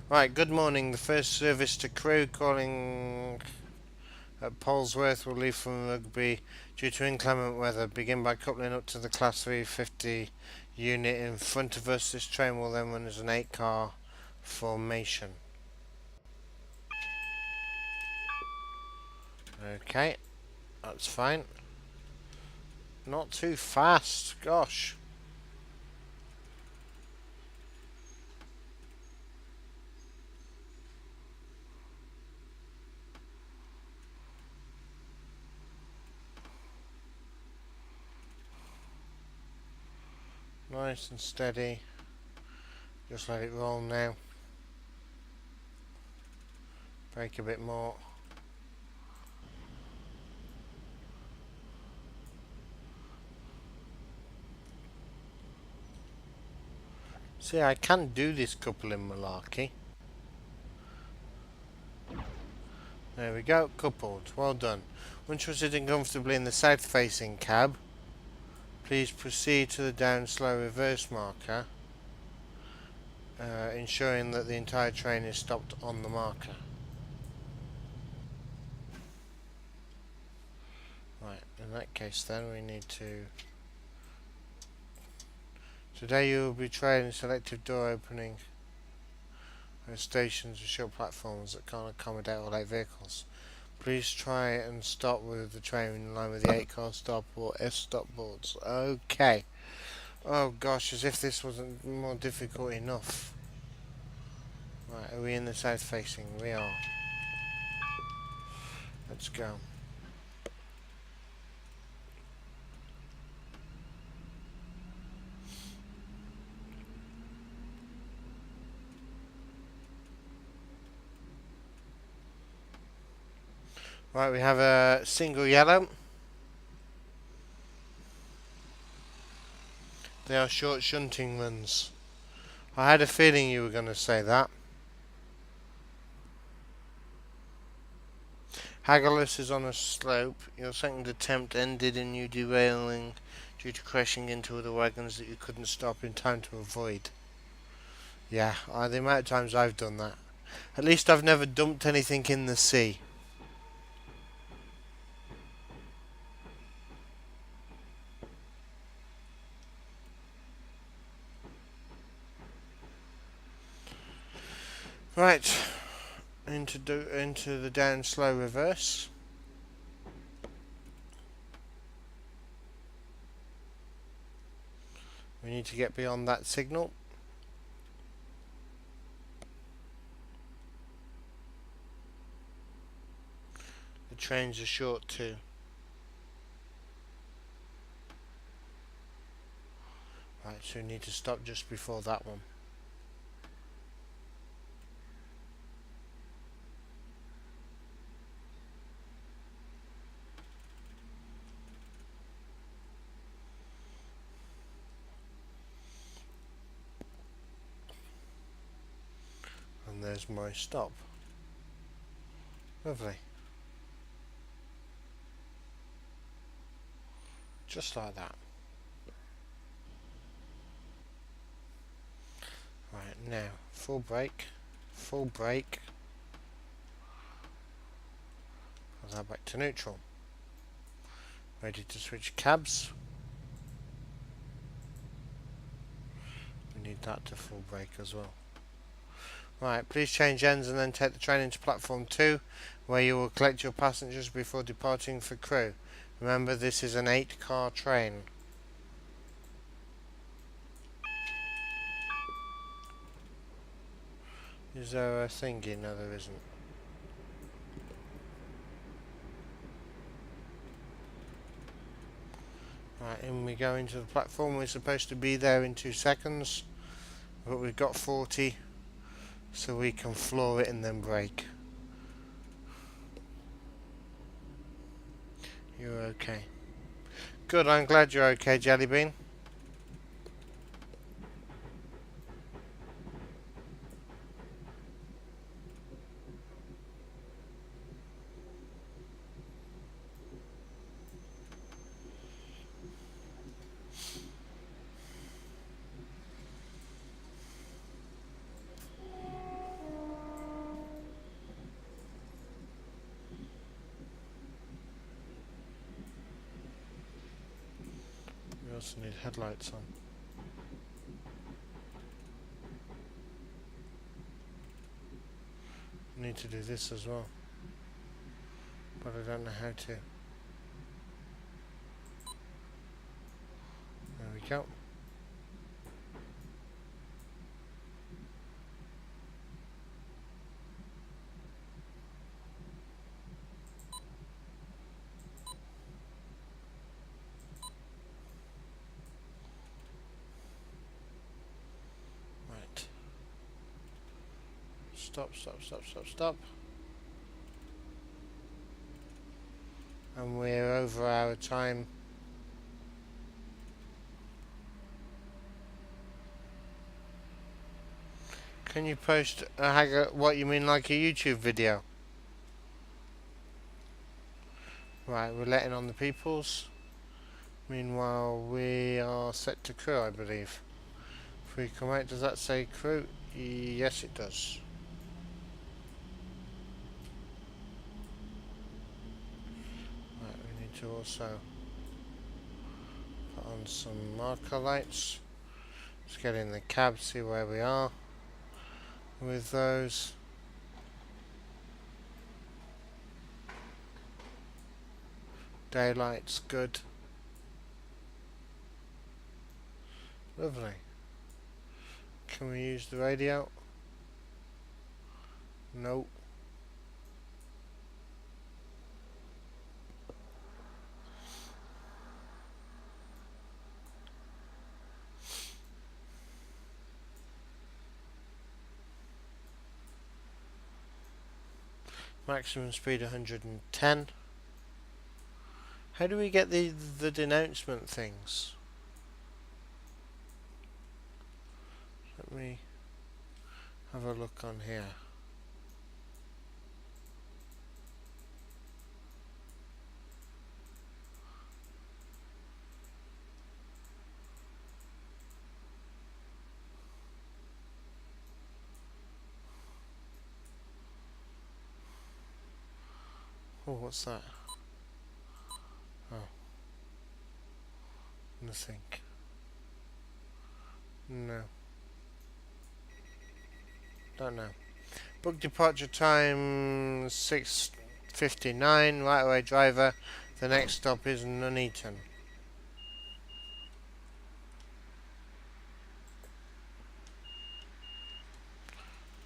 Right, good morning. The first service to crew calling at Polesworth will leave from Rugby due to inclement weather. Begin by coupling up to the Class 350 unit in front of us. This train will then run as an 8-car formation. Okay, that's fine. Not too fast, gosh. Nice and steady. Just let it roll now. Brake a bit more. See, I can do this coupling malarkey. There we go, coupled. Well done. Once you're sitting comfortably in the south-facing cab, please proceed to the down slow reverse marker, ensuring that the entire train is stopped on the marker. Right, in that case then we need to... Today you will be trialing selective door opening at stations and short platforms that can't accommodate all 8 vehicles. Please try and stop with the train in line with the 8-car stop or S-stop boards. Okay. Oh gosh, as if this wasn't more difficult enough. Right, are we in the south facing? We are. Let's go. Right, we have a single yellow. They are short shunting runs. I had a feeling you were going to say that. Haggler's is on a slope. Your second attempt ended in you derailing due to crashing into other wagons that you couldn't stop in time to avoid. Yeah, the amount of times I've done that. At least I've never dumped anything in the sea. Right, into the down slow reverse. We need to get beyond that signal. The trains are short too. Right, so we need to stop just before that one. And there's my stop. Lovely. Just like that. Right, now, full brake. Full brake. Put that back to neutral. Ready to switch cabs. We need that to full brake as well. Right, please change ends and then take the train into platform 2, where you will collect your passengers before departing for crew. Remember, this is an 8-car train. Is there a thingy? No, there isn't. Right, in we go into the platform. We're supposed to be there in 2 seconds, but we've got 40, so we can floor it and then brake. You're okay. Good, I'm glad you're okay, Jellybean. also need headlights on. Need to do this as well, but I don't know how to. There we go. Right. Stop, stop, stop, stop, stop. And we're over our time. Can you post what you mean, like a YouTube video? Right, we're letting on the peoples. Meanwhile, we are set to crew, I believe. If we come out, does that say crew? Yes, it does. Right, we need to also put on some marker lights. Let's get in the cab, see where we are with those. Daylight's good. Lovely. Can we use the radio? No. Maximum speed 110. How do we get the denouncement things? Let me have a look on here. Oh, what's that? Oh. Nothing. No. Don't know. Book departure time 6:59. Right away driver. The next stop is Nuneaton.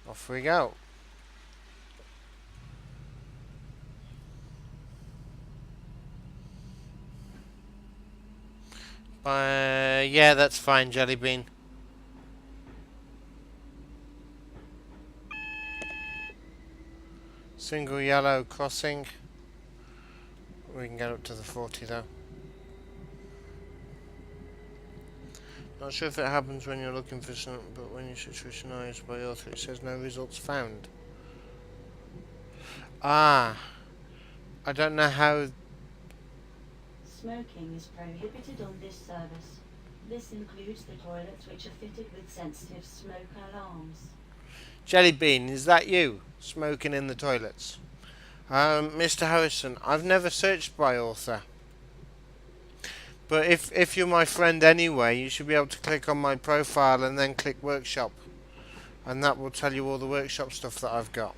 Off we go. Yeah, that's fine, Jellybean. Single yellow crossing. We can get up to the 40 though. Not sure if it happens when you're looking for something, but when you switch noise by author, it says no results found. Ah, I don't know how. Smoking is prohibited on this service. This includes the toilets, which are fitted with sensitive smoke alarms. Jellybean, is that you smoking in the toilets? Mr. Harrison, I've never searched by author. But if you're my friend anyway, you should be able to click on my profile and then click workshop. And that will tell you all the workshop stuff that I've got.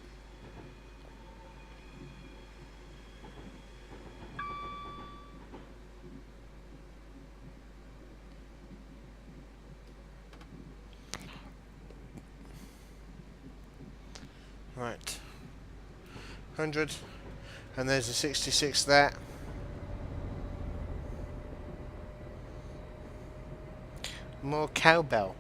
Right. 100. And there's a 66 there. More cowbell.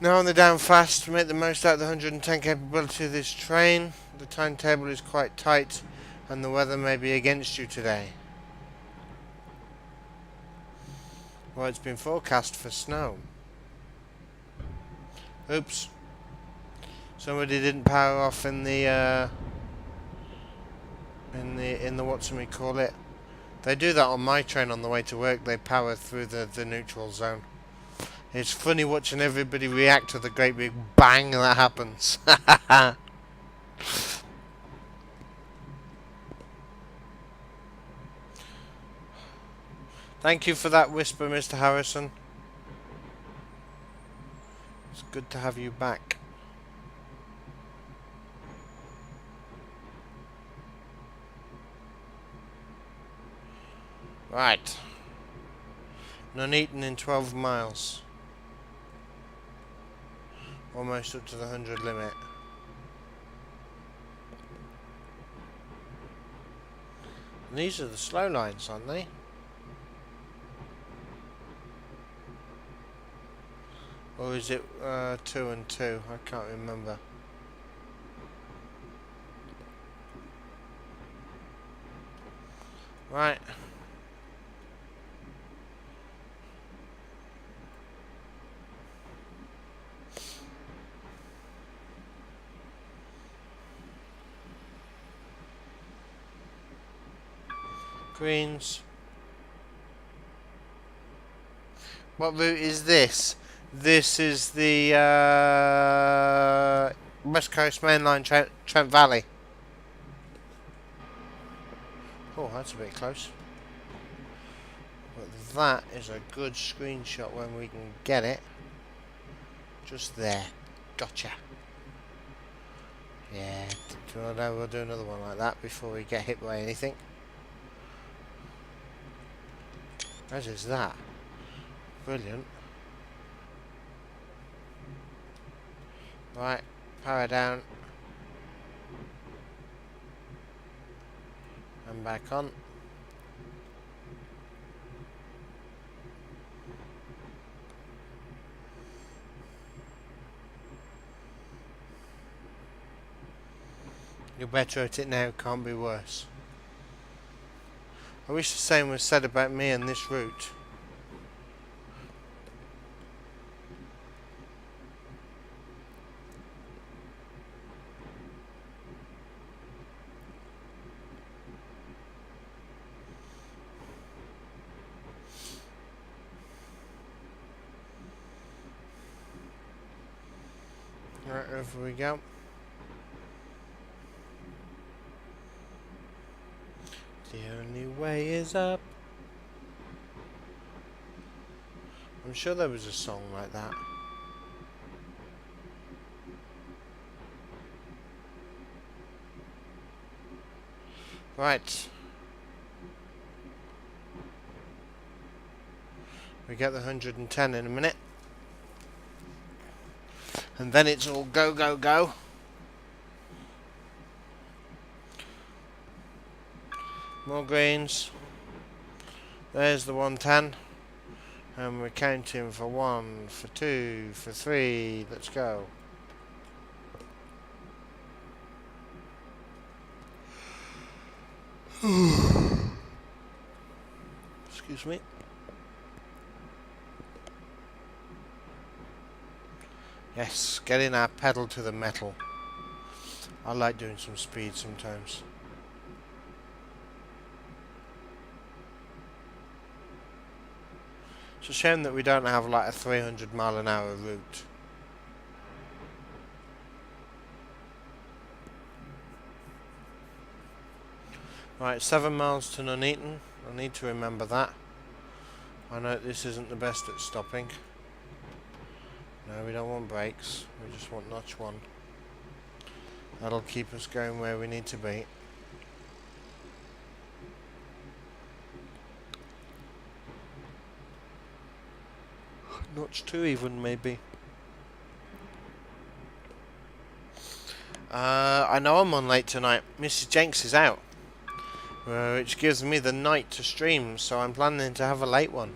Now on the down fast, to make the most out of the 110 capability of this train. The timetable is quite tight and the weather may be against you today. Well, it's been forecast for snow. Oops. Somebody didn't power off in the whatchamacallit, They do that on my train on the way to work. They power through the neutral zone. It's funny watching everybody react to the great big bang that happens. Thank you for that whisper, Mr. Harrison. It's good to have you back. Right. Nuneaton in 12 miles. Almost up to the 100 limit. And these are the slow lines, aren't they? Or is it 2 and 2? I can't remember. Right. Greens. What route is this? This is the West Coast Main Line, Trent Valley. Oh, that's a bit close. But that is a good screenshot when we can get it. Just there. Gotcha. Yeah, we'll do another one like that before we get hit by anything. As is that. Brilliant. Right, power down. And back on. You're better at it now, can't be worse. I wish the same was said about me and this route. Right, over we go. The only way is up. I'm sure there was a song like that. Right. We get the 110 in a minute. And then it's all go, go, go. More greens. There's the 110. And we're counting for 1, for 2, for 3. Let's go. Excuse me. Yes, getting our pedal to the metal. I like doing some speed sometimes. It's a shame that we don't have like a 300 mile an hour route. Right, 7 miles to Nuneaton. I need to remember that. I know this isn't the best at stopping. No, we don't want brakes. We just want notch 1. That'll keep us going where we need to be. Notch 2 even, maybe. I know I'm on late tonight. Mrs. Jenks is out. Which gives me the night to stream, so I'm planning to have a late one.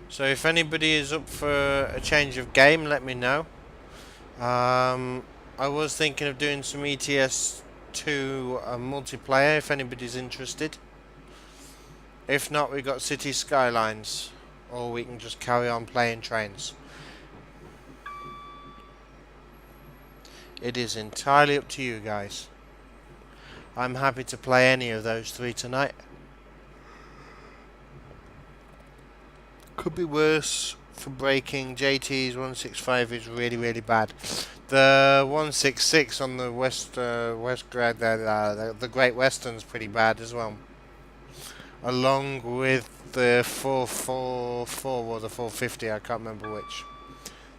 So if anybody is up for a change of game, let me know. I was thinking of doing some ETS2 multiplayer if anybody's interested. If not, we've got City Skylines, or we can just carry on playing trains. It is entirely up to you guys. I'm happy to play any of those three tonight. Could be worse for braking. JT's 165 is really, really bad. The 166 on the west grade there, the Great Western's pretty bad as well. Along with the 444 or the 450, I can't remember which.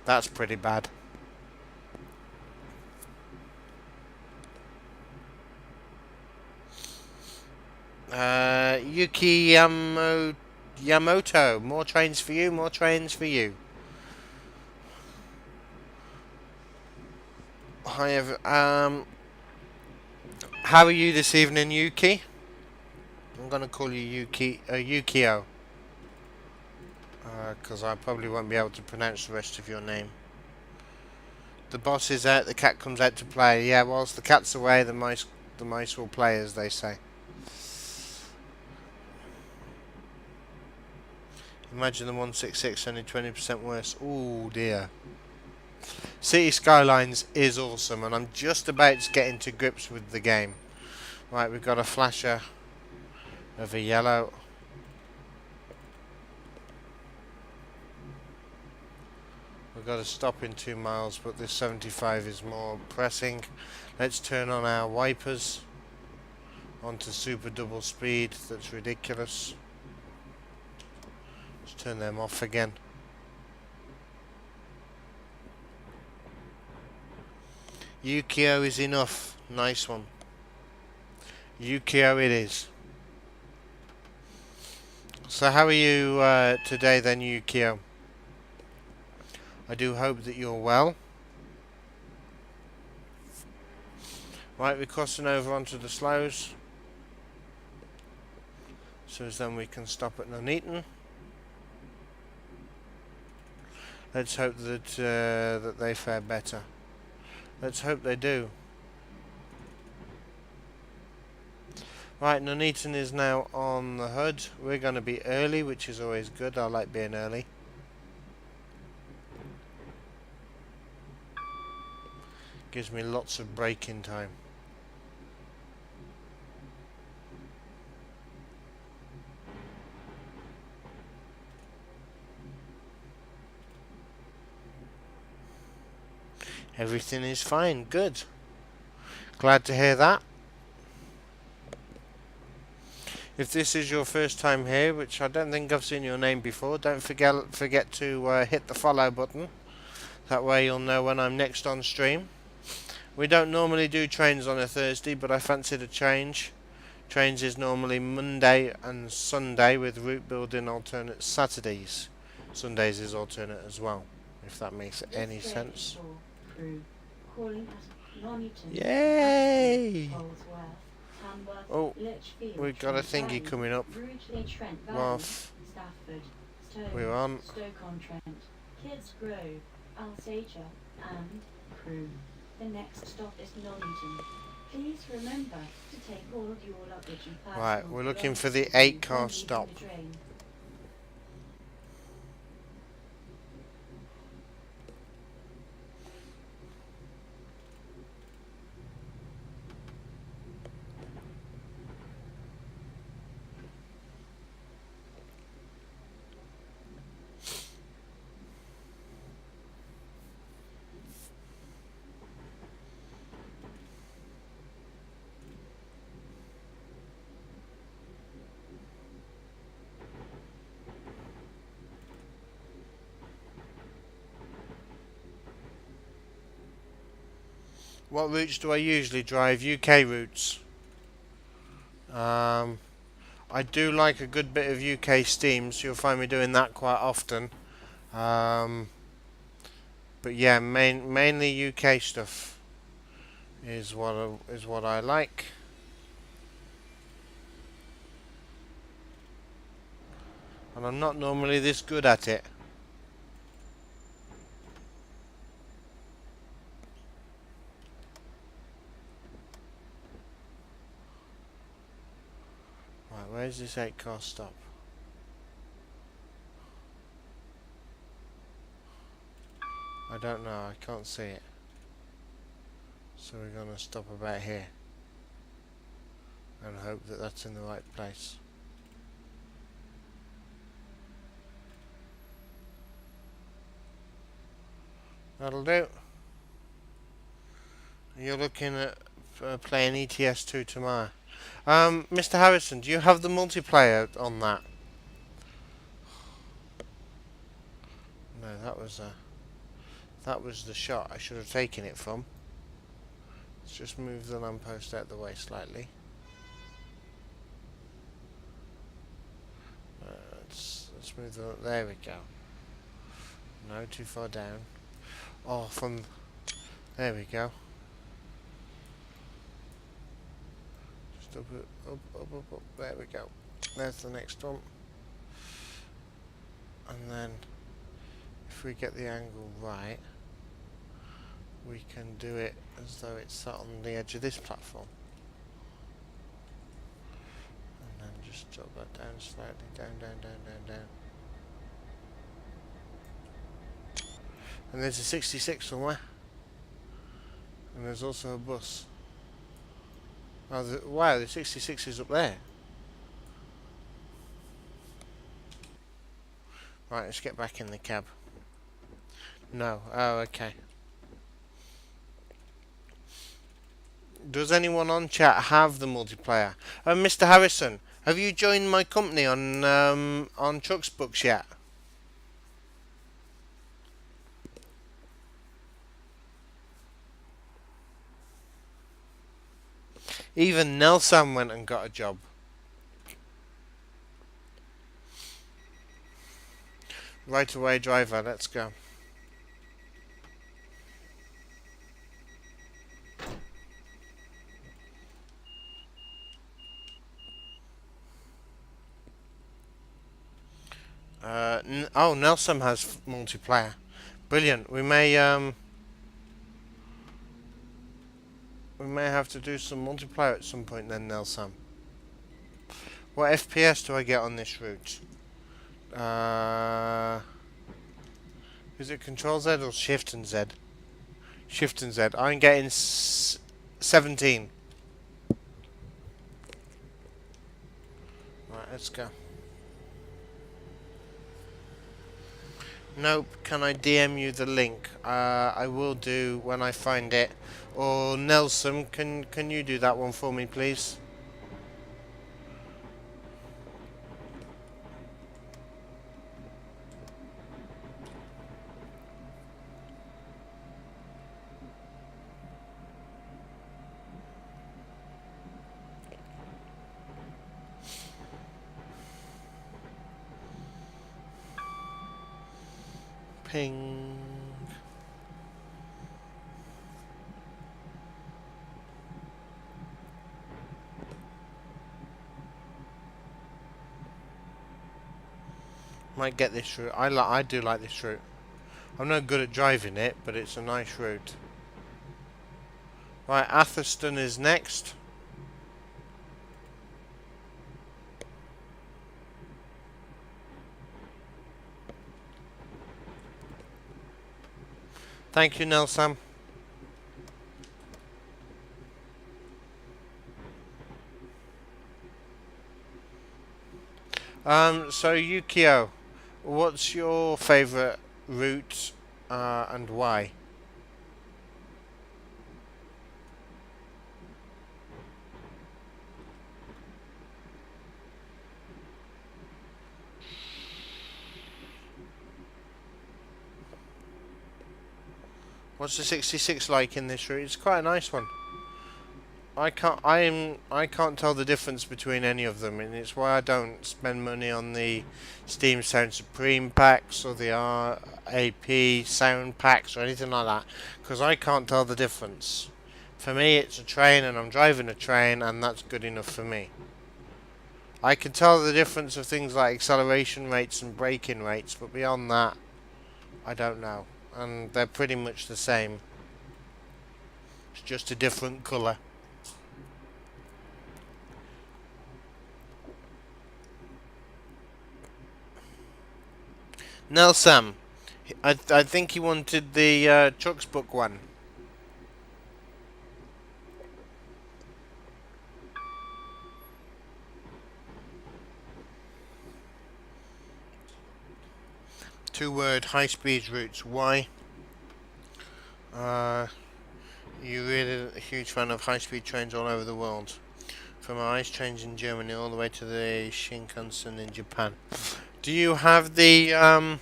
That's pretty bad. Yuki Yamoto, more trains for you, more trains for you. Hi, how are you this evening, Yuki? I'm gonna call you Yukio, because I probably won't be able to pronounce the rest of your name. The boss is out, the cat comes out to play. Yeah, whilst the cat's away, the mice will play, as they say. Imagine the 166 only 20% worse. Ooh dear. City Skylines is awesome, and I'm just about to get into grips with the game. Right, we've got a flasher of a yellow. We've got to stop in 2 miles, but this 75 is more pressing. Let's turn on our wipers onto super double speed. That's ridiculous. Let's turn them off again. Yukio is enough. Nice one. Yukio it is. So how are you today then, Yukio? I do hope that you're well. Right, we're crossing over onto the slows. So as then we can stop at Nuneaton. Let's hope that that they fare better. Let's hope they do. Right, Nuneaton is now on the hood. We're going to be early, which is always good. I like being early. Gives me lots of braking time. Everything is fine. Good. Glad to hear that. If this is your first time here, which I don't think I've seen your name before, don't forget to hit the follow button. That way you'll know when I'm next on stream. We don't normally do trains on a Thursday, but I fancied a change. Trains is normally Monday and Sunday, with route building alternate Saturdays. Sundays is alternate as well, if that makes any sense. Yay! Oh, we've got a thingy coming up. Off. We're on. Stoke-on-Trent, Kids Grove, Alsager, and Crewe. The next stop is Nuneaton. Please remember to take all of your luggage and personal Right, we're looking for the belongings 8-car when stop. leaving the train. What routes do I usually drive? UK routes. I do like a good bit of UK steam, so you'll find me doing that quite often. But yeah, mainly UK stuff is what I like. And I'm not normally this good at it. Right, where's this 8-car stop? I don't know, I can't see it. So we're going to stop about here and hope that that's in the right place. That'll do. You're looking at playing ETS2 tomorrow. Mr. Harrison, do you have the multiplayer on that? No, that was the shot I should have taken it from. Let's just move the lamppost out the way slightly. Let's move the. There we go. No, too far down. Oh, from. There we go. Just up. There we go. There's the next one. And then, if we get the angle right, we can do it as though it's sat on the edge of this platform. And then just drop that down slightly. Down. And there's a 66 somewhere. And there's also a bus. Oh, wow, the 66 is up there. Right, let's get back in the cab. No. Oh, okay. Does anyone on chat have the multiplayer? Mr. Harrison, have you joined my company on Trucks Books yet? Even Nelson went and got a job. Right away, driver. Let's go. Oh, Nelson has multiplayer. Brilliant. We may have to do some multiplayer at some point then, Nelson. What FPS do I get on this route? Is it Control Z or Shift and Z? Shift and Z. I'm getting 17. Right, let's go. Nope. Can I DM you the link? I will do when I find it. Or Nelson, can you do that one for me, please? Ping. Might get this route. I do like this route. I'm not good at driving it, but it's a nice route. Right, Atherstone is next. Thank you, Nelson. So Yukio, what's your favourite route and why? What's the 66 like in this route? It's quite a nice one. I can't tell the difference between any of them, and it's why I don't spend money on the Steam Sound Supreme packs or the RAP sound packs or anything like that, because I can't tell the difference. For me, it's a train, and I'm driving a train, and that's good enough for me. I can tell the difference of things like acceleration rates and braking rates, but beyond that, I don't know. And they're pretty much the same. It's just a different colour. Nelson, I think he wanted the Trucks book one. 2-word high-speed routes. Why? You're really a huge fan of high-speed trains all over the world. From ice trains in Germany all the way to the Shinkansen in Japan. Do you have the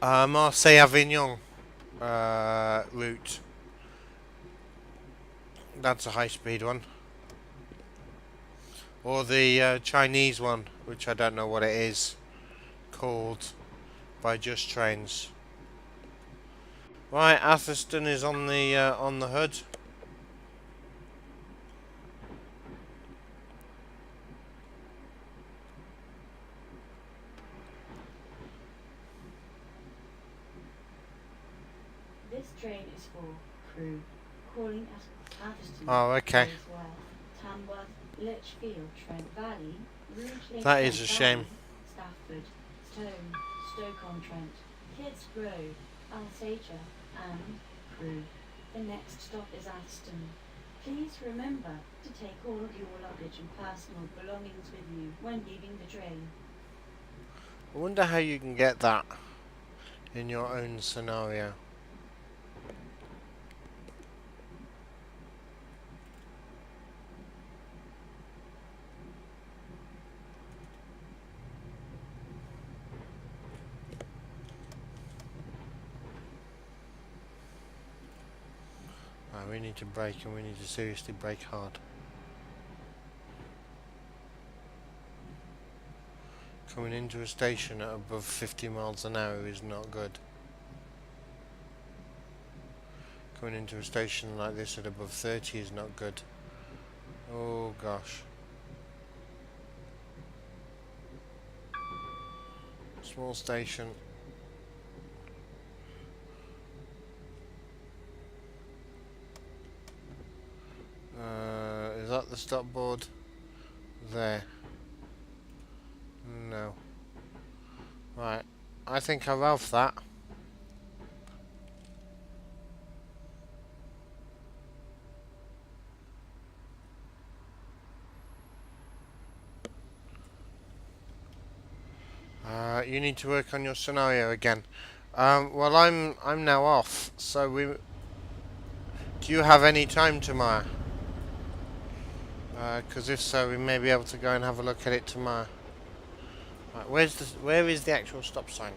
Marseille-Avignon route? That's a high-speed one. Or the Chinese one, which I don't know what it is called, by Just Trains. Right, Atherstone is on the hood. This train is for crew calling at Atherstone, Oh, okay. Baysworth, Tamworth, Lichfield, Trent Valley, Rugeley, That is Trent a shame. Valley, Stafford, Stone, Stoke-on-Trent, Kids Grove, Alsager, and crew. The next stop is Atherstone. Please remember to take all of your luggage and personal belongings with you when leaving the train. I wonder how you can get that in your own scenario. We need to brake, and we need to seriously brake hard. Coming into a station at above 50 miles an hour is not good. Coming into a station like this at above 30 is not good. Oh gosh. Small station. Is that the stop board? There. No. Right. I think I Ralph that. You need to work on your scenario again. Well, I'm now off. So do you have any time tomorrow? Because if so, we may be able to go and have a look at it tomorrow. Right, where is the actual stop sign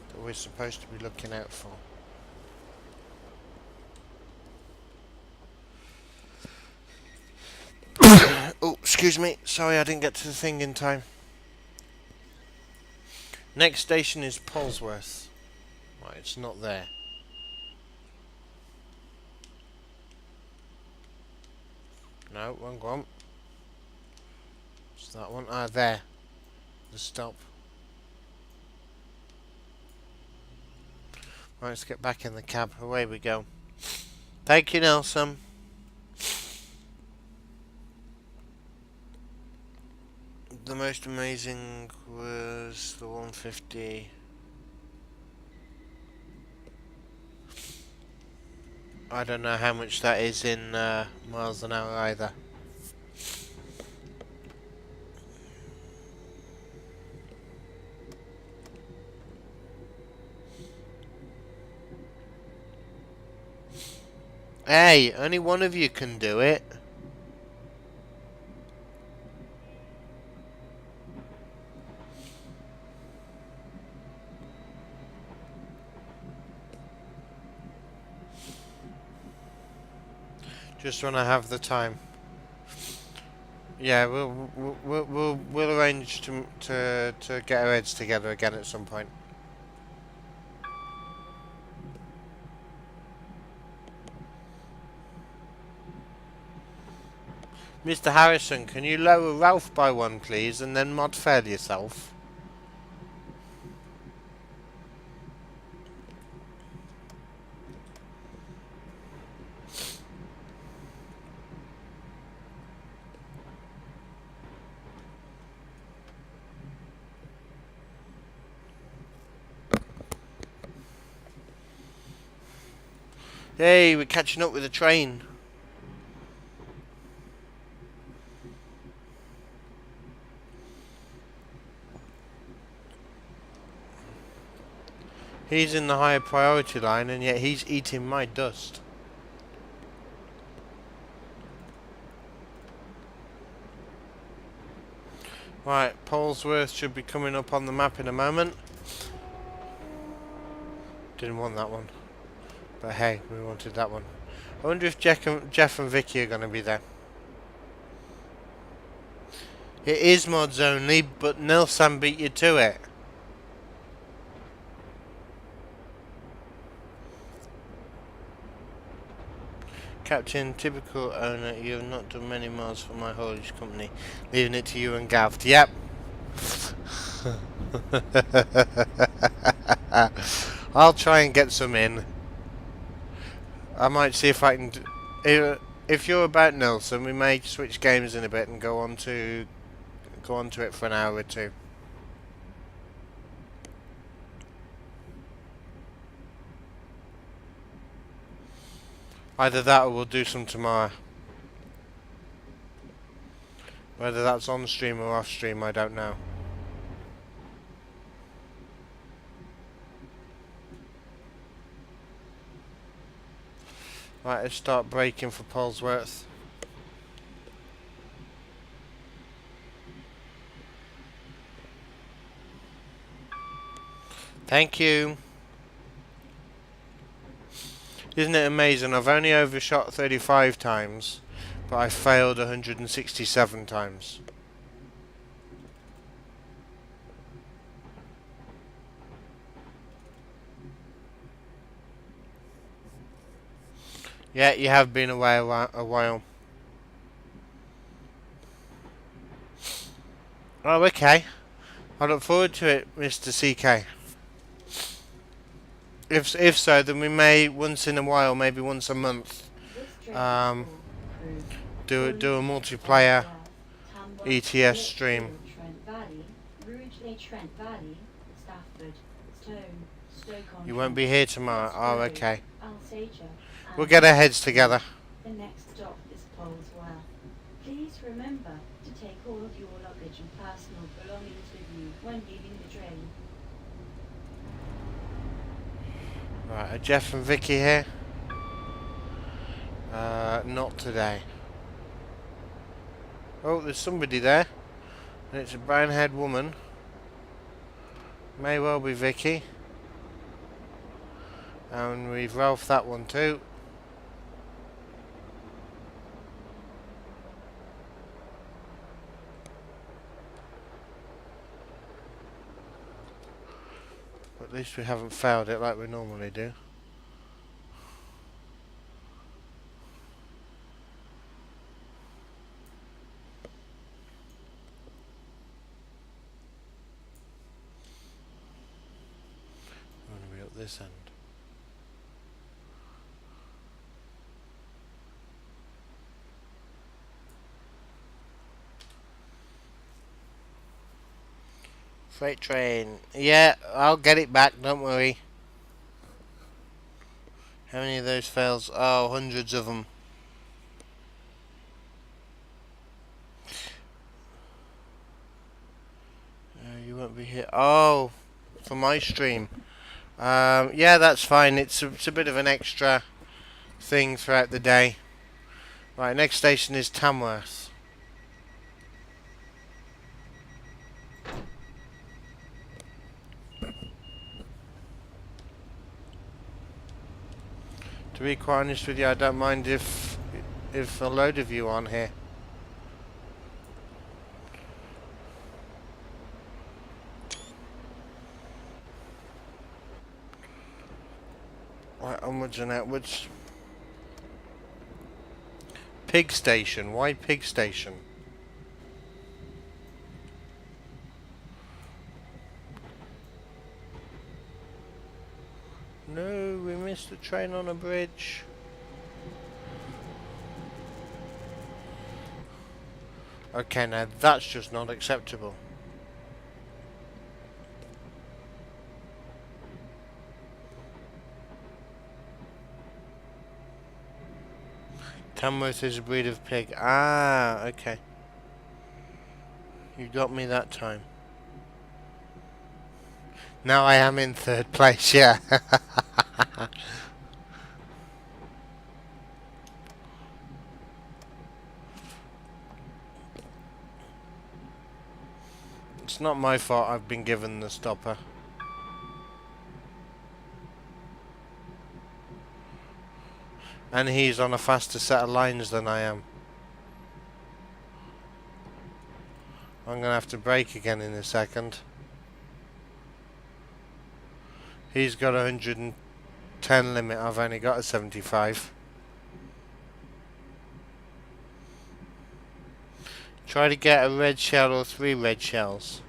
that we're supposed to be looking out for? Oh, excuse me. Sorry, I didn't get to the thing in time. Next station is Polesworth. Right, it's not there. No, wrong one. It's that one. Ah, there. The stop. Right, let's get back in the cab. Away we go. Thank you, Nelson. The most amazing was the 150. I don't know how much that is in miles an hour either. Hey, only one of you can do it. Just when I have the time. Yeah, we'll arrange to get our heads together again at some point. Mr. Harrison, can you lower Ralph by one, please, and then mod fail yourself? Hey, we're catching up with the train. He's in the higher priority line, and yet he's eating my dust. Right, Polesworth should be coming up on the map in a moment. Didn't want that one. But hey, we wanted that one. I wonder if Jeff and Vicky are going to be there. It is mods only, but Nilsan beat you to it. Captain, typical owner, you have not done many miles for my haulage company. Leaving it to you and Gav. Yep. I'll try and get some in. I might see if I can... If you're about Nilsson, we may switch games in a bit and go on to it for an hour or two. Either that or we'll do some tomorrow. Whether that's on stream or off stream, I don't know. Right, let's start braking for Polesworth. Thank you. Isn't it amazing? I've only overshot 35 times, but I failed 167 times. Yeah, you have been away a while. Oh, okay. I look forward to it, Mr. CK. If so, then we may once in a while, maybe once a month, do a multiplayer ETS stream. You won't be here tomorrow. Oh, okay. We'll get our heads together. The next stop is Polesworth. Please remember to take all of your luggage and personal belongings with you when leaving the train. Right, are Jeff and Vicky here? Not today. Oh, there's somebody there. And it's a brown-haired woman. May well be Vicky. And we've Ralph that one too. But at least we haven't failed it like we normally do. I'm going to be at this end. Freight train. Yeah, I'll get it back, don't worry. How many of those fails? Oh, hundreds of them. You won't be here. Oh, for my stream. Yeah, that's fine. It's a bit of an extra thing throughout the day. Right, next station is Tamworth. To be quite honest with you, I don't mind if a load of you on here. Right, onwards and outwards. Pig station. Why pig station? No, we missed the train on a bridge. Okay, now that's just not acceptable. Tamworth is a breed of pig. Ah, okay. You got me that time. Now I am in third place, yeah. It's not my fault I've been given the stopper. And he's on a faster set of lines than I am. I'm gonna have to brake again in a second. He's got a 110 limit, I've only got a 75. Try to get a red shell or 3 red shells.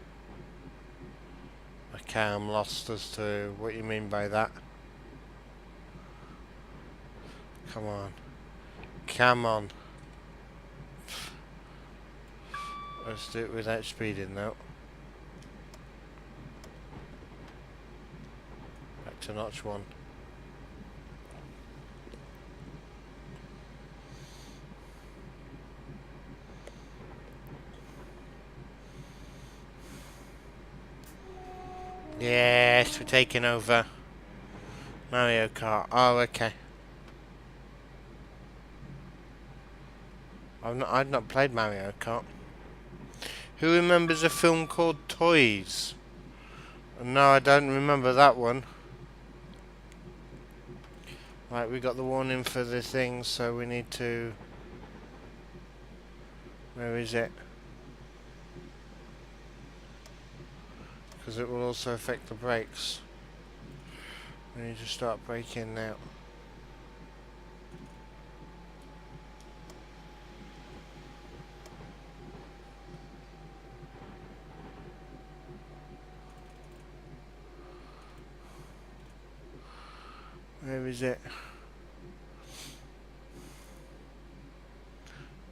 Okay, I'm lost as to what you mean by that. Come on. Come on. Let's do it without speeding now. Back to notch 1. Yes, we're taking over. Mario Kart. Oh, okay. I've not played Mario Kart. Who remembers a film called Toys? No, I don't remember that one. Right, we got the warning for the thing, so we need to... Where is it? Because it will also affect the brakes. We need to start braking now. Where is it?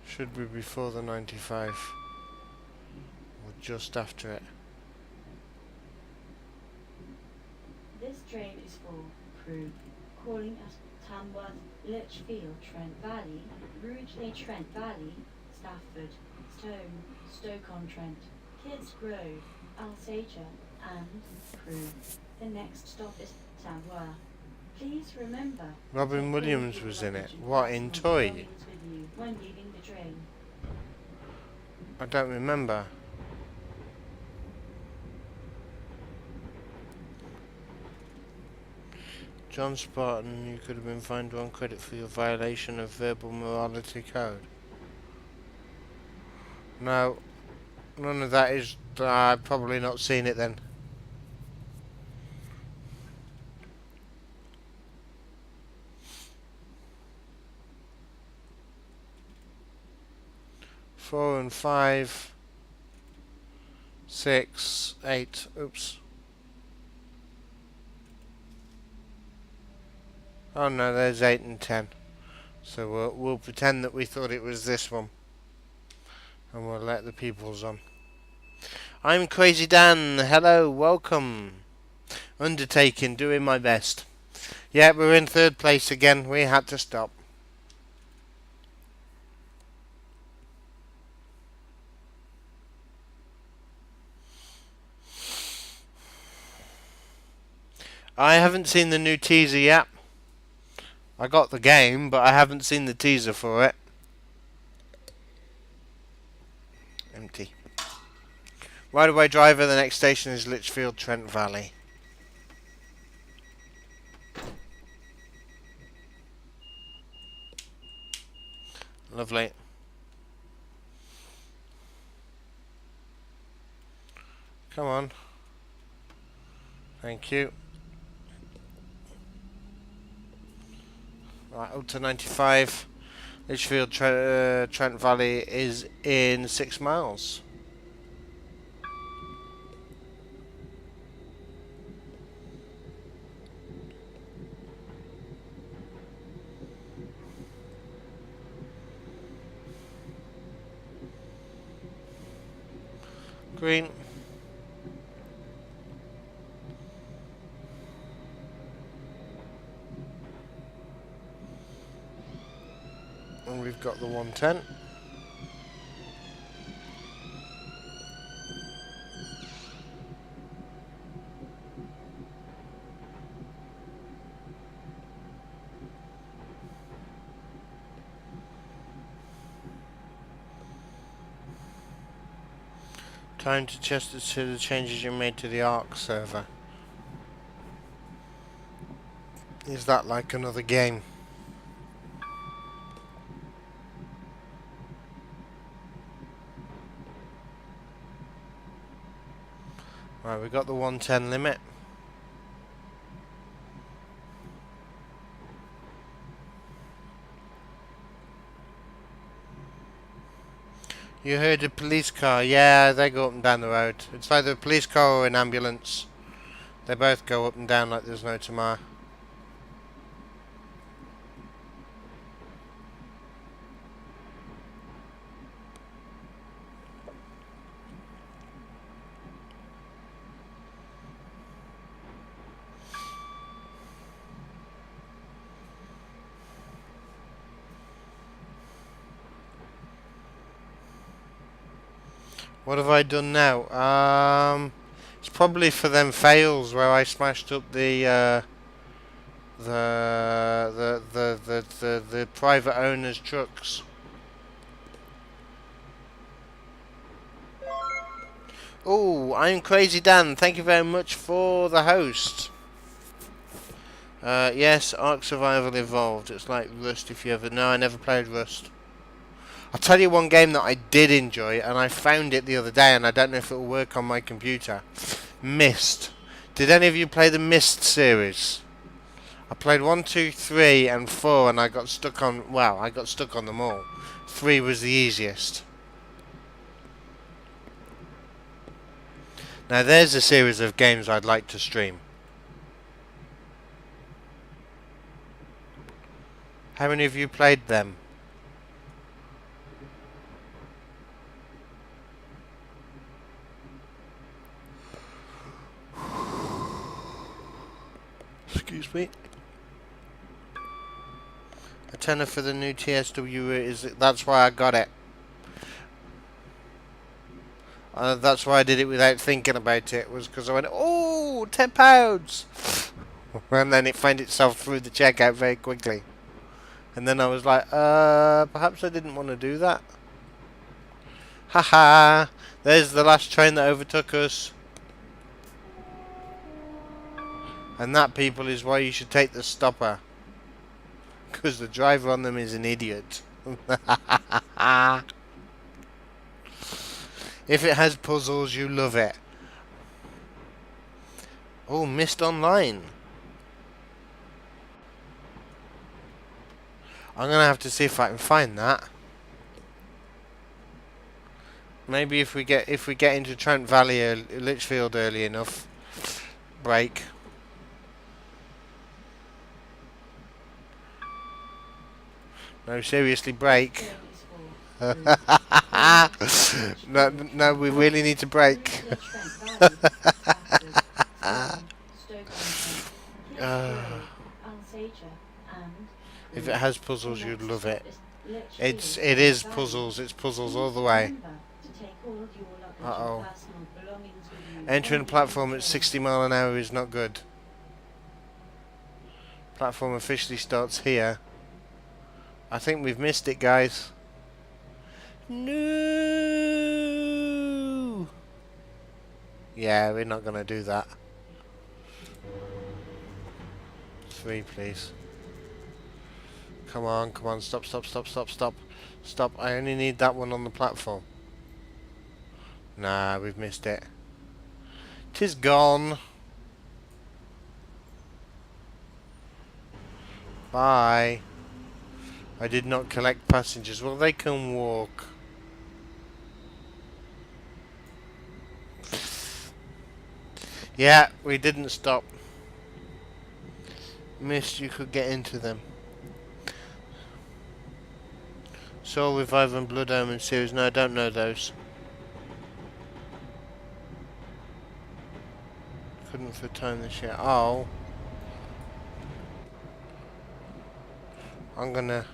Should be before the 95. Or just after it. This train is for crew calling at Tamworth, Lichfield, Trent Valley, Rugeley, Trent Valley, Stafford, Stone, Stoke-on-Trent, Kids Grove, Alsager, and crew. The next stop is Tamworth. Please remember. Robin Williams was in it. What, in Toy? With you when leaving the train. I don't remember. John Spartan, you could have been fined 1 credit for your violation of verbal morality code. No, none of that is... I've probably not seen it then. Four and 5, 6, 8. Oops. Oh no, there's 8 and 10. So we'll pretend that we thought it was this one, and we'll let the peoples on. I'm Crazy Dan. Hello, welcome. Undertaking, doing my best. Yeah, we're in third place again. We had to stop. I haven't seen the new teaser yet. I got the game, but I haven't seen the teaser for it. Empty. Right away driver, the next station is Lichfield, Trent Valley. Lovely. Come on. Thank you. Right, up to 95. Lichfield, Trent Valley is in 6 miles. Green. And we've got the 110. Time to test the changes you made to the Ark server. Is that like another game? Right, we got the 110 limit. You heard a police car? Yeah, they go up and down the road. It's either a police car or an ambulance. They both go up and down like there's no tomorrow. What have I done now? It's probably for them fails where I smashed up the private owners' trucks. Oh, I'm Crazy Dan. Thank you very much for the host. Yes, Ark Survival Evolved. It's like Rust if you ever... No, I never played Rust. I'll tell you one game that I did enjoy, and I found it the other day, and I don't know if it will work on my computer. Myst. Did any of you play the Myst series? I played 1, 2, 3, and 4, and I got stuck on... Well, I got stuck on them all. 3 was the easiest. Now, there's a series of games I'd like to stream. How many of you played them? Excuse me. A tenner for the new TSW is... That's why I got it. That's why I did it without thinking about it. Was because I went, oh, £10! And then it found itself through the checkout very quickly. And then I was like, perhaps I didn't want to do that. Haha! There's the last train that overtook us. And that, people, is why you should take the stopper. Because the driver on them is an idiot. If it has puzzles, you love it. Oh, Myst Online. I'm gonna have to see if I can find that. Maybe if we get into Trent Valley or Litchfield early enough. Break. No, seriously, break. No, we really need to break. If it has puzzles, you'd love it. It is puzzles. It's puzzles all the way. Uh-oh. Entering a platform at 60 miles an hour is not good. Platform officially starts here. I think we've missed it, guys. No. Yeah, we're not gonna do that. 3, please. Come on, come on, stop. Stop, I only need that one on the platform. Nah, we've missed it. 'Tis gone. Bye. I did not collect passengers. Well, they can walk. Yeah, we didn't stop. Missed, you could get into them. Soul Revive and Blood Omen series. No, I don't know those. Couldn't for time this year. Oh. I'm gonna...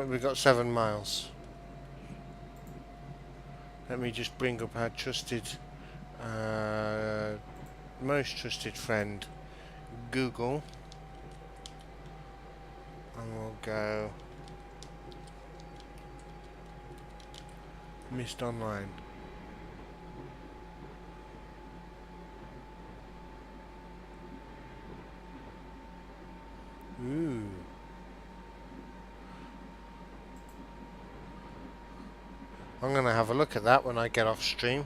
we got 7 miles. Let me just bring up our trusted... most trusted friend, Google. And we'll go... Myst Online. Ooh. I'm going to have a look at that when I get off stream.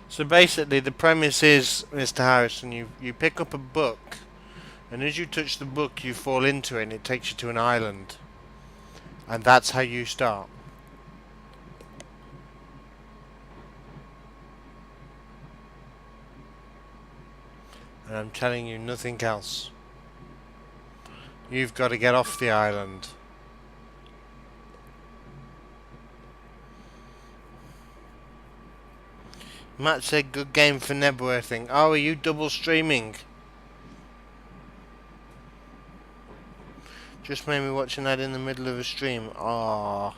So basically the premise is, Mr. Harrison, you pick up a book, and as you touch the book you fall into it and it takes you to an island. And that's how you start. And I'm telling you nothing else. You've got to get off the island. Matt said good game for networking. Oh, are you double streaming? Just made me watch an ad in the middle of a stream. Ah,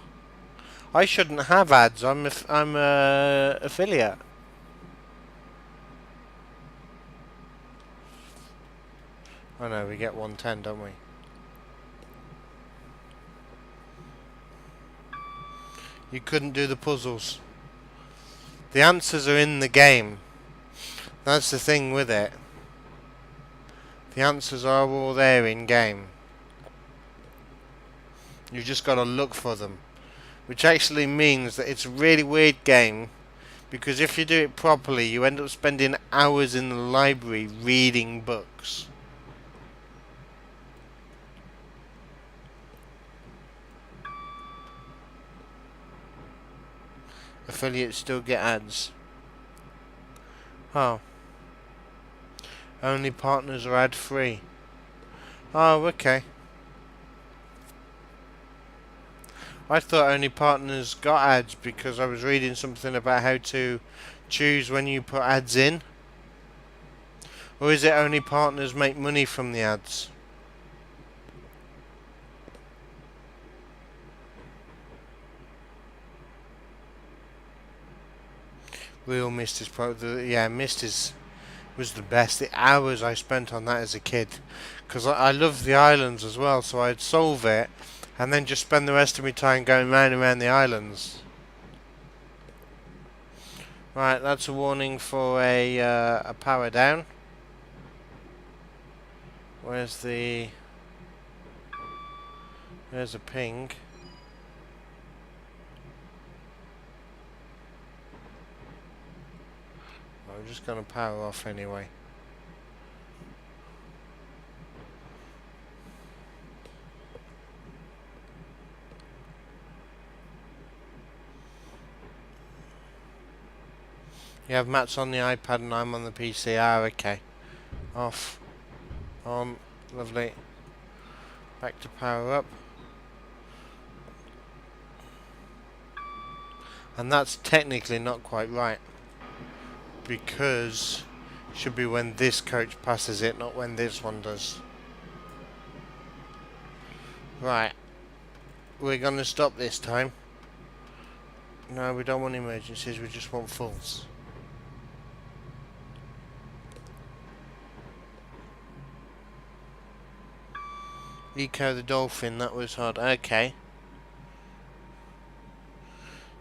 I shouldn't have ads. I'm a affiliate. Oh no, we get 110, don't we? You couldn't do the puzzles. The answers are in the game. That's the thing with it. The answers are all there in game. You've just got to look for them. Which actually means that it's a really weird game, because if you do it properly you end up spending hours in the library reading books. Affiliates still get ads. Oh. Only partners are ad free. Oh, okay. I thought only partners got ads because I was reading something about how to choose when you put ads in. Or is it only partners make money from the ads? Real Mist is probably... Yeah, Mist was the best. The hours I spent on that as a kid. Because I love the islands as well, so I'd solve it and then just spend the rest of my time going round and round the islands. Right, that's a warning for a power down. Where's the... There's a ping. I'm just going to power off anyway. You have Matt's on the iPad and I'm on the PC. Ah, okay. Off. On. Lovely. Back to power up. And that's technically not quite right, because it should be when this coach passes it, not when this one does. Right. We're going to stop this time. No, we don't want emergencies, we just want fulls. Eco the dolphin, that was hard. Okay.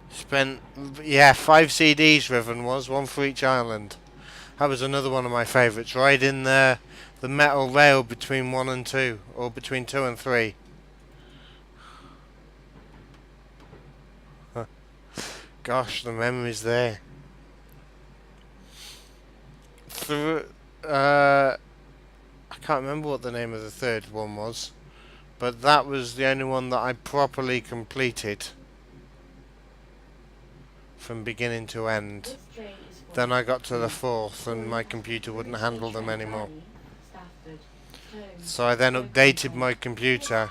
Spent, yeah, 5 CDs Riven was, one for each island. That was another one of my favourites, riding the metal rail between 1 and 2, or between 2 and 3. Gosh, the memories there. I can't remember what the name of the third one was, but that was the only one that I properly completed from beginning to end. Then I got to the fourth and my computer wouldn't handle them anymore. So I then updated my computer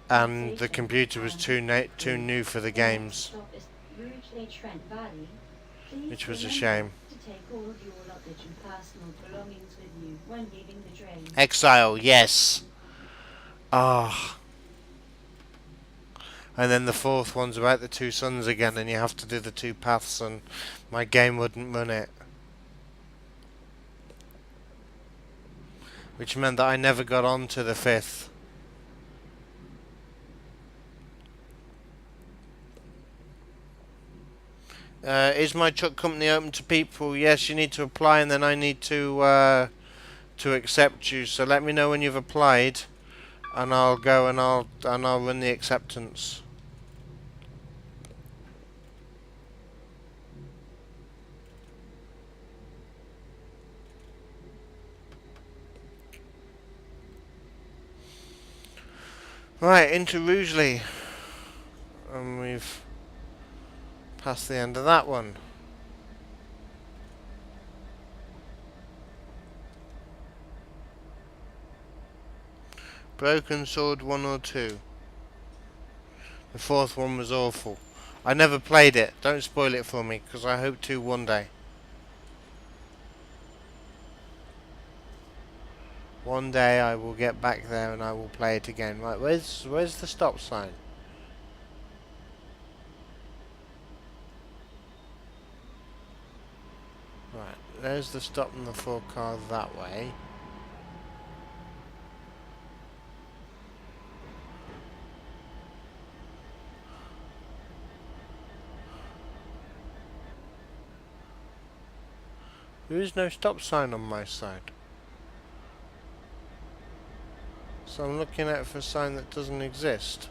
and the computer was too new for the games, which was a shame. Exile, yes. Ah. And then the fourth one's about the 2 suns again, and you have to do the 2 paths, and my game wouldn't run it. Which meant that I never got on to the 5th. Is my truck company open to people? Yes, you need to apply, and then I need to accept you. So let me know when you've applied, and I'll go and I'll run the acceptance. Right, into Rugeley, and we've passed the end of that one. Broken Sword 1 or 2. The fourth one was awful. I never played it. Don't spoil it for me, because I hope to one day. One day I will get back there and I will play it again. Right, where's the stop sign? Right, there's the stop and the 4 cars that way. There is no stop sign on my side. So I'm looking out for a sign that doesn't exist.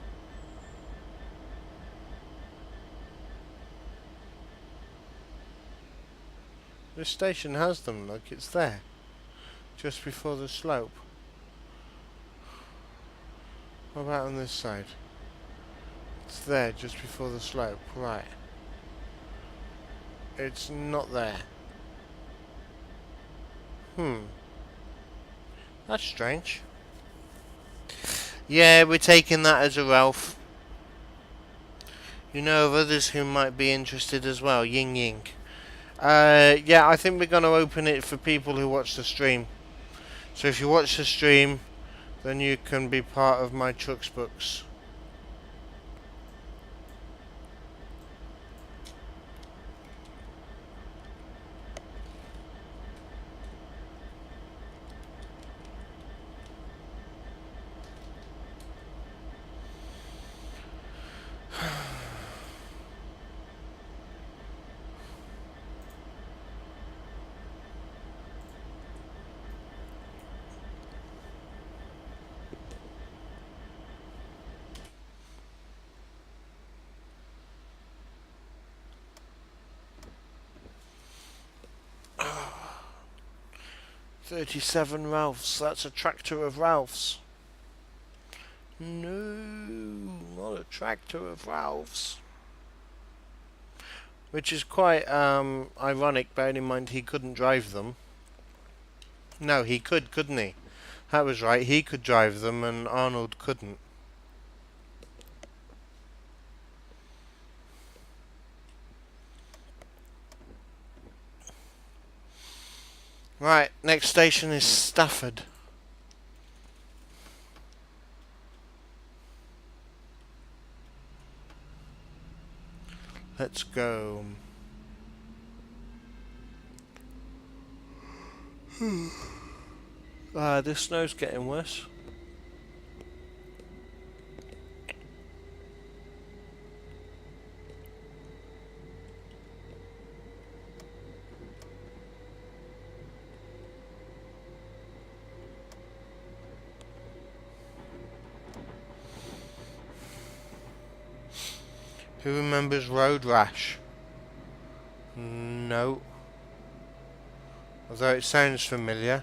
This station has them, look, it's there. Just before the slope. What about on this side? It's there, just before the slope, right. It's not there. That's strange. Yeah, we're taking that as a Ralph. You know of others who might be interested as well. Ying Ying. Yeah, I think we're going to open it for people who watch the stream. So if you watch the stream, then you can be part of my trucks books. $37 Ralphs. That's a tractor of Ralphs. No, not a tractor of Ralphs. Which is quite ironic, bearing in mind he couldn't drive them. No, he could, couldn't he? That was right, he could drive them and Arnold couldn't. Right, next station is Stafford. Let's go. This snow's getting worse. Who remembers Road Rash? No. Although it sounds familiar.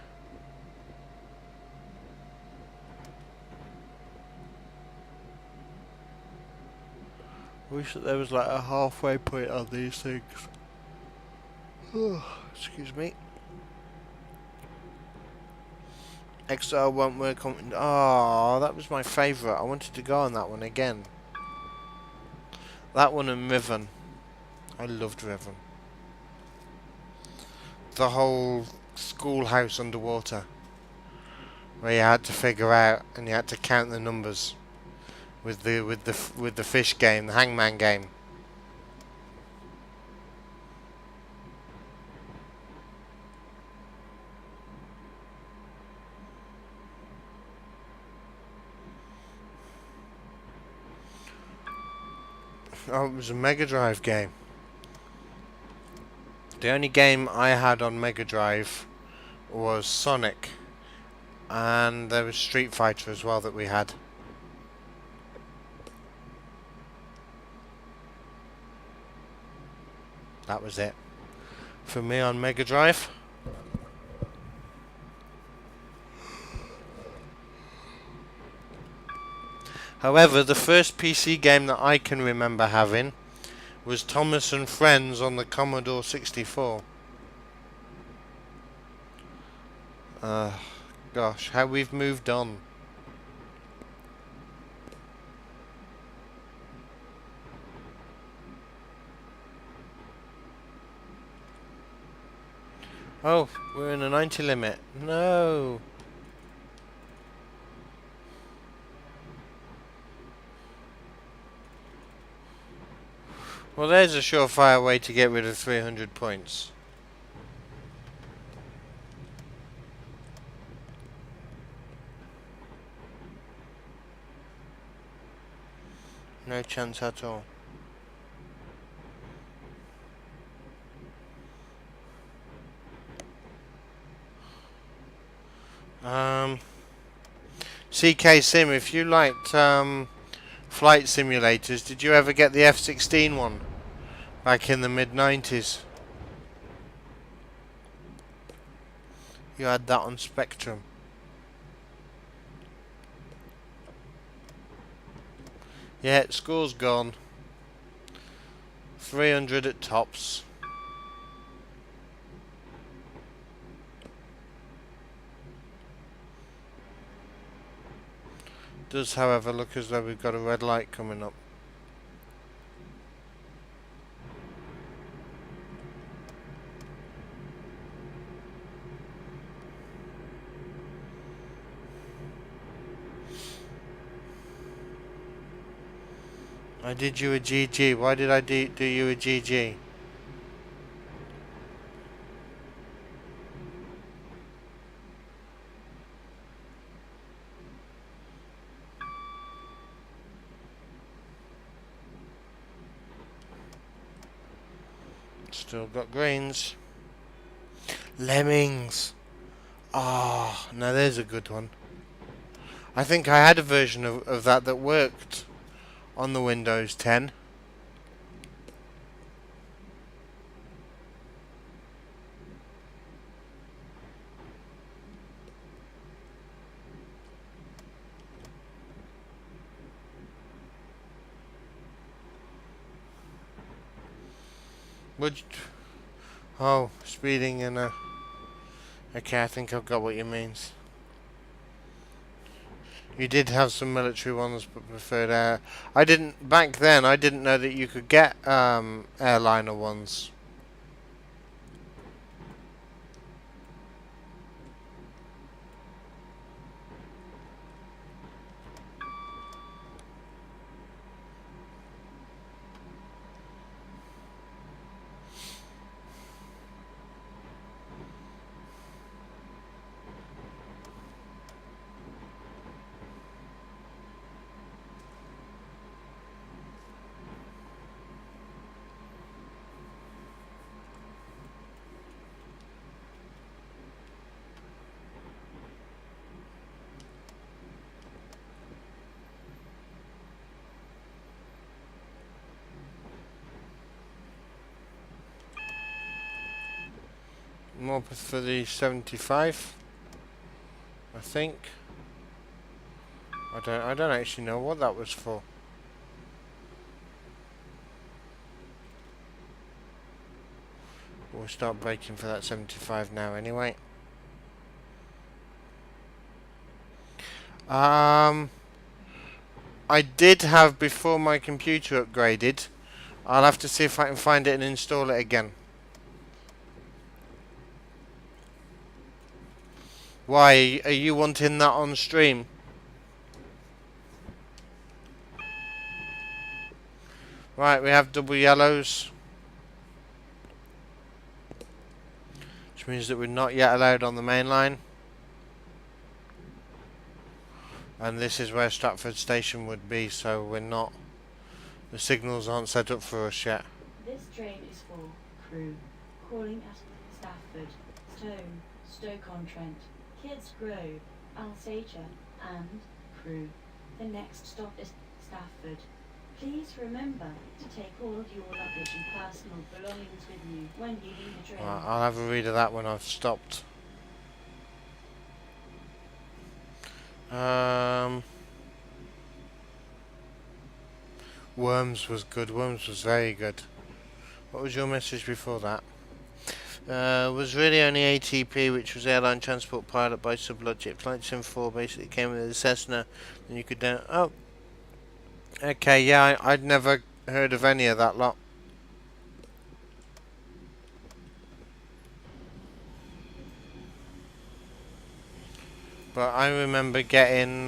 I wish that there was like a halfway point on these things. Oh, excuse me. XR won't work on... Oh, that was my favourite. I wanted to go on that one again. That one and Riven. I loved Riven. The whole schoolhouse underwater, where you had to figure out and you had to count the numbers with the fish game, the hangman game. Oh, it was a Mega Drive game. The only game I had on Mega Drive was Sonic, and there was Street Fighter as well that we had. That was it for me on Mega Drive. However, the first PC game that I can remember having was Thomas and Friends on the Commodore 64. Gosh, how we've moved on. Oh, we're in a 90 limit. No. Well, there's a surefire way to get rid of 300 points. No chance at all. CK Sim, if you liked flight simulators, did you ever get the F-16 one back in the mid-90s? You had that on Spectrum. Yeah, score's gone. 300 at tops. Does, however, look as though we've got a red light coming up. I did you a GG. Why did I do you a GG? Still got greens. Lemmings. Ah, now there's a good one. I think I had a version of that that worked on the Windows 10. Would you, oh, speeding in a... Okay, I think I've got what you means. You did have some military ones, but preferred air. I didn't, back then, I didn't know that you could get airliner ones. More for the 75, I think. I don't actually know what that was for. We'll start braking for that 75 now anyway. I did have before my computer upgraded. I'll have to see if I can find it and install it again. Why, are you wanting that on stream? Right, we have double yellows. Which means that we're not yet allowed on the main line. And this is where Stratford Station would be, so we're not... The signals aren't set up for us yet. This train is for crew calling at Stafford, Stone, Stoke-on-Trent, Kids Grove, Alsatia, and Crewe. The next stop is Stafford. Please remember to take all of your luggage and personal belongings with you when leaving the train. Right, I'll have a read of that when I've stopped. Worms was good. Worms was very good. What was your message before that? Was really only ATP, which was airline transport pilot by sublogic. Flight Sim 4 basically came with a Cessna, and you could down. Oh, okay, yeah, I'd never heard of any of that lot. But I remember getting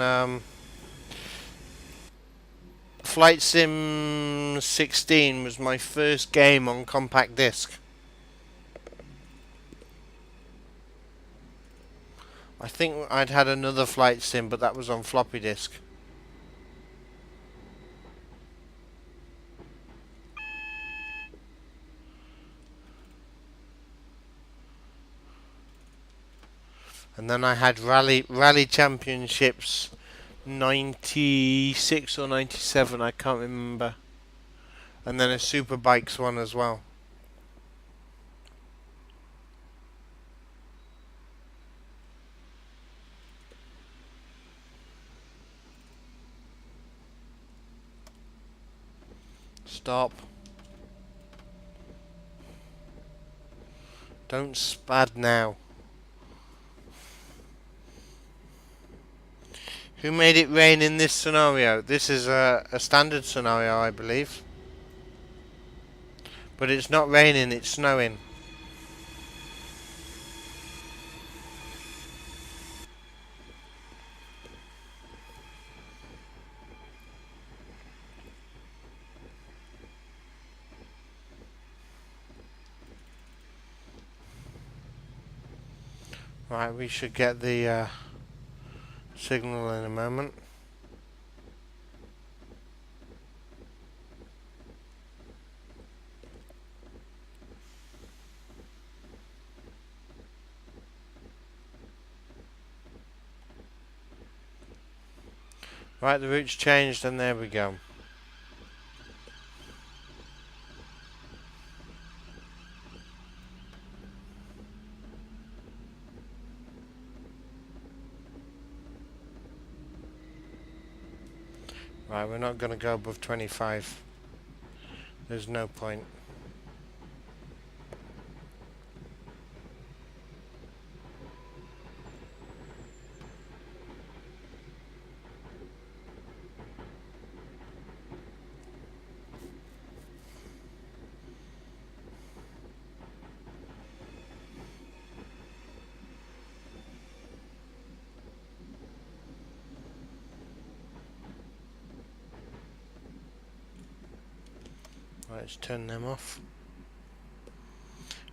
Flight Sim 16 was my first game on compact disc. I think I'd had another Flight Sim, but that was on floppy disk. And then I had Rally Championships 96 or 97, I can't remember. And then a Superbikes one as well. Stop. Don't spad now. Who made it rain in this scenario? This is a standard scenario, I believe. But it's not raining, it's snowing. Right, we should get the signal in a moment. Right, the route's changed and there we go. Right, we're not going to go above 25. There's no point. Right, let's turn them off.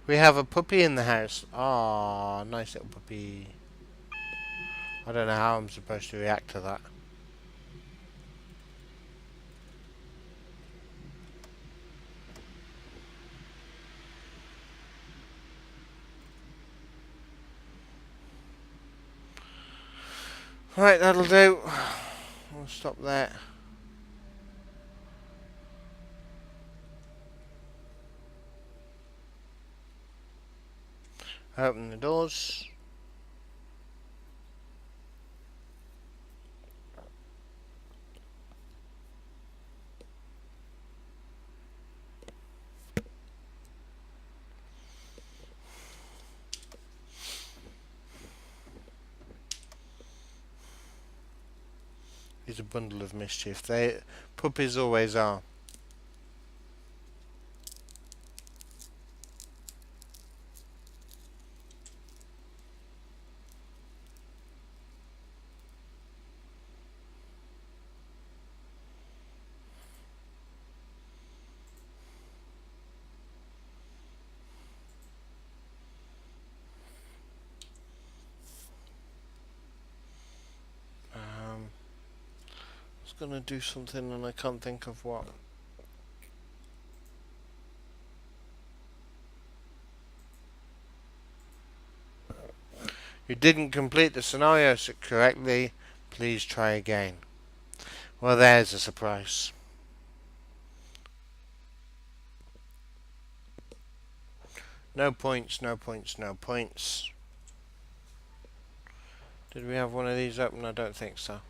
We have a puppy in the house. Ah, nice little puppy. I don't know how I'm supposed to react to that. Right, that'll do. We'll stop there. Open the doors. He's a bundle of mischief. Puppies always are. I was gonna do something and I can't think of what. You didn't complete the scenario correctly. Please try again. Well, there's a surprise. No points, no points, no points. Did we have one of these open? I don't think so.